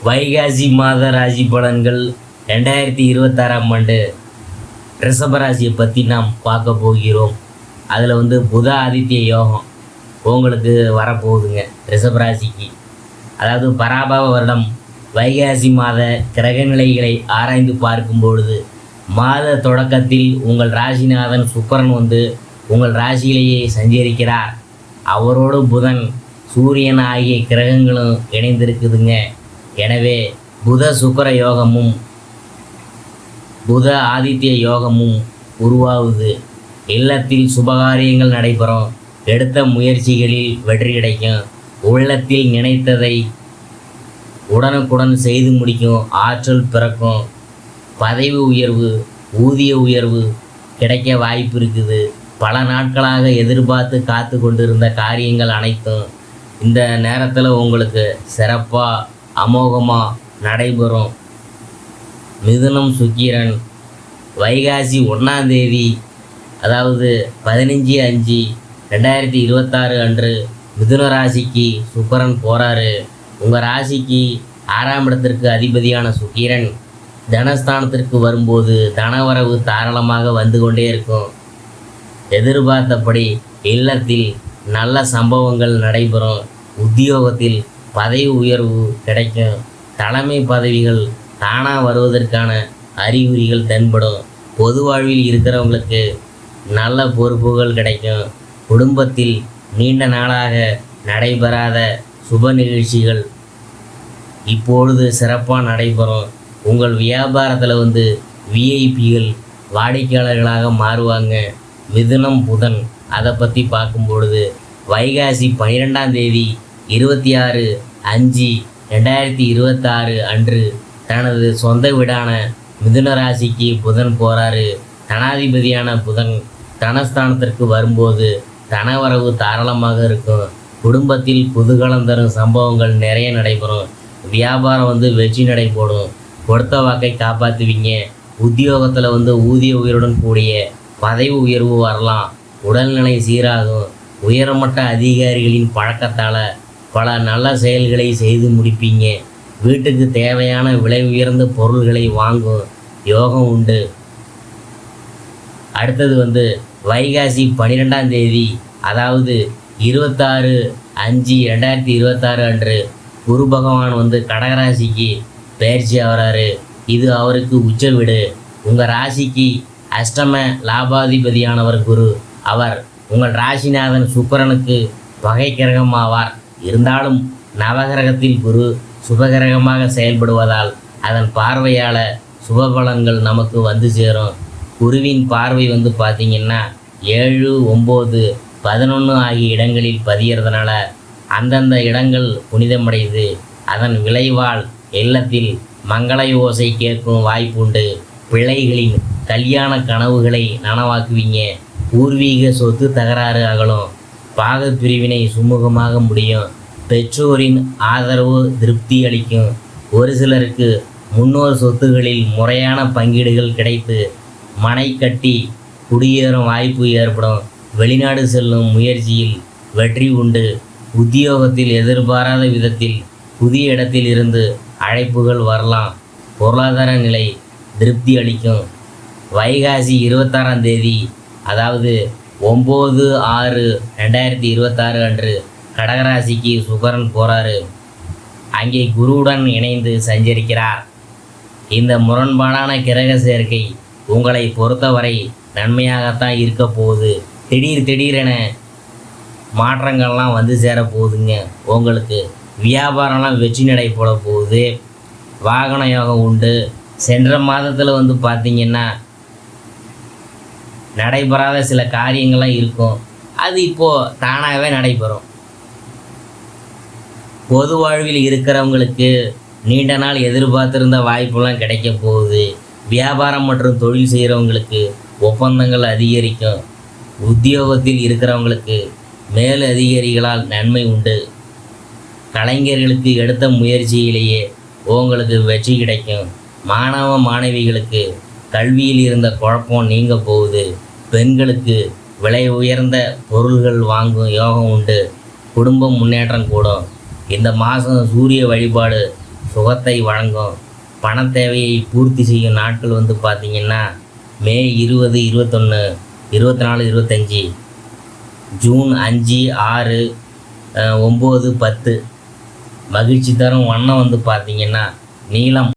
வைகாசி மாத ராசி பலன்கள் 2026ஆம் ஆண்டு ரிஷபராசியை பற்றி நாம் பார்க்க போகிறோம். அதில் புத ஆதித்ய யோகம் உங்களுக்கு வரப்போகுதுங்க ரிஷபராசிக்கு. அதாவது பராபவ வருடம் வைகாசி மாத கிரகநிலைகளை ஆராய்ந்து பார்க்கும் பொழுது மாத தொடக்கத்தில் உங்கள் ராசிநாதன் சுக்கிரன் உங்கள் ராசியிலேயே சஞ்சரிக்கிறார். அவரோடு புதன், சூரியன் ஆகிய கிரகங்களும் இணைந்திருக்குதுங்க. எனவே புத சுக்கிர யோகமும் புத ஆதித்ய யோகமும் உருவாகுது. இல்லத்தில் சுபகாரியங்கள் நடைபெறும். எடுத்த முயற்சிகளில் வெற்றி கிடைக்கும். உள்ளத்தில் நினைத்ததை உடனுக்குடன் செய்து முடிக்கும் ஆற்றல் பிறக்கும். பதவி உயர்வு, ஊதிய உயர்வு கிடைக்க வாய்ப்பு இருக்குது. பல நாட்களாக எதிர்பார்த்து காத்து கொண்டிருந்த காரியங்கள் அனைத்தும் இந்த நேரத்தில் உங்களுக்கு சிறப்பாக அமோகமாக நடைபெறும். மிதுனம் சுக்கிரன் வைகாசி 1ஆம் தேதி, அதாவது 15/5/2026 அன்று மிதுன ராசிக்கு சுக்கிரன் போகிறாரு. உங்கள் ராசிக்கு 6ஆம் இடத்திற்கு அதிபதியான சுக்கிரன் தனஸ்தானத்திற்கு வரும்போது தனவரவு தாராளமாக வந்து கொண்டே இருக்கும். எதிர்பார்த்தபடி இல்லத்தில் நல்ல சம்பவங்கள் நடைபெறும். உத்தியோகத்தில் பதவி உயர்வு கிடைக்கும். தலைமை பதவிகள் தானாக வருவதற்கான அறிகுறிகள் தென்படும். பொது வாழ்வில் இருக்கிறவங்களுக்கு நல்ல பொறுப்புகள் கிடைக்கும். குடும்பத்தில் நீண்ட நாளாக நடைபெறாத சுப நிகழ்ச்சிகள் இப்பொழுது சிறப்பாக நடைபெறும். உங்கள் வியாபாரத்தில் விஐபிகள் வாடிக்கையாளர்களாக மாறுவாங்க. மிதுனம் புதன் அதை பற்றி பார்க்கும் பொழுது வைகாசி 12ஆம் தேதி 26/5/2026 அன்று தனது சொந்த வீடான மிதுன ராசிக்கு புதன் போகிறாரு. தனாதிபதியான புதன் தனஸ்தானத்திற்கு வரும்போது தனவரவு தாராளமாக இருக்கும். குடும்பத்தில் குதூகலம் தரும் சம்பவங்கள் நிறைய நடைபெறும். வியாபாரம் வெற்றி நடைபோடும். கொடுத்த வாக்கை காப்பாற்றுவீங்க. உத்தியோகத்தில் ஊதிய உயர்வுடன் கூடிய பதவி உயர்வு வரலாம். உடல்நிலை சீராகும். உயர்மட்ட அதிகாரிகளின் பழக்கத்தால் பல நல்ல செயல்களை செய்து முடிப்பீங்க. வீட்டுக்கு தேவையான விலை உயர்ந்த பொருள்களை வாங்கும் யோகம் உண்டு. அடுத்தது வைகாசி 12ஆம் தேதி, அதாவது 26/5/2026 அன்று குரு பகவான் கடகராசிக்கு பயிற்சி ஆகிறாரு. இது அவருக்கு உச்ச வீடு. உங்கள் ராசிக்கு அஷ்டம லாபாதிபதியானவர் குரு. அவர் உங்கள் ராசிநாதன் சுக்கிரனுக்கு வகை கிரகமாவார். இருந்தாலும் நவகிரகத்தில் குரு சுபகிரகமாக செயல்படுவதால் அதன் பார்வையால் சுபபலன்கள் நமக்கு சேரும். குருவின் பார்வை பார்த்திங்கன்னா 7, 9, 11 ஆகிய இடங்களில் பதியறதுனால அந்தந்த இடங்கள் புனிதமடையுது. அதன் விளைவால் இல்லத்தில் மங்கள யோசை கேட்கும் வாய்ப்புண்டு. பிள்ளைகளின் கல்யாண கனவுகளை நனவாக்குவீங்க. பூர்வீக சொத்து தகராறு அகலும். பாகப்பிரிவினை சுமூகமாக முடியும். பெற்றோரின் ஆதரவு திருப்தி அளிக்கும். ஒரு சிலருக்கு முன்னோர் சொத்துகளில் முறையான பங்கீடுகள் கிடைத்து மனை கட்டி குடியேறும் வாய்ப்பு ஏற்படும். வெளிநாடு செல்லும் முயற்சியில் வெற்றி உண்டு. உத்தியோகத்தில் எதிர்பாராத விதத்தில் புதிய இடத்தில் இருந்து அழைப்புகள் வரலாம். பொருளாதார நிலை திருப்தி அளிக்கும். வைகாசி 26ஆம் தேதி, அதாவது 9/6/2026 அன்று கடகராசிக்கு சுக்கிரன் போகிறாரு. அங்கே குருவுடன் இணைந்து சஞ்சரிக்கிறார். இந்த முரண்பாடான கிரக சேர்க்கை உங்களை பொறுத்தவரை நன்மையாகத்தான் இருக்க போகுது. திடீரென மாற்றங்கள்லாம் சேரப்போகுதுங்க. உங்களுக்கு வியாபாரம்லாம் வெற்றி நடை போட போகுது. வாகன யோகம் உண்டு. சென்ற மாதத்தில் பார்த்திங்கன்னா நடைபெறாத சில காரியங்கள்லாம் இருக்கும். அது இப்போது தானாகவே நடைபெறும். பொது வாழ்வில் இருக்கிறவங்களுக்கு நீண்ட நாள் எதிர்பார்த்திருந்த வாய்ப்புலாம் கிடைக்க போகுது. வியாபாரம் மற்றும் தொழில் செய்கிறவங்களுக்கு ஒப்பந்தங்கள் அதிகரிக்கும். உத்தியோகத்தில் இருக்கிறவங்களுக்கு மேல் அதிகாரிகளால் நன்மை உண்டு. கலைஞர்களுக்கு எடுத்த முயற்சியிலேயே உங்களுக்கு வெற்றி கிடைக்கும். மாணவ மாணவிகளுக்கு கல்வியில் இருந்த குழப்பம் நீங்க போகுது. பெண்களுக்கு விலை உயர்ந்த பொருள்கள் வாங்கும் யோகம் உண்டு. குடும்பம் முன்னேற்றம் கூடும். இந்த மாதம் சூரிய வழிபாடு சுகத்தை வழங்கும். பண தேவையை பூர்த்தி செய்யும் நாட்கள் வந்து பார்த்திங்கன்னா மே 20, 21, 24, 25, ஜூன் 5, 6, 9, 10. மகிழ்ச்சி தரும் வண்ணம் வந்து பார்த்திங்கன்னா நீலம்.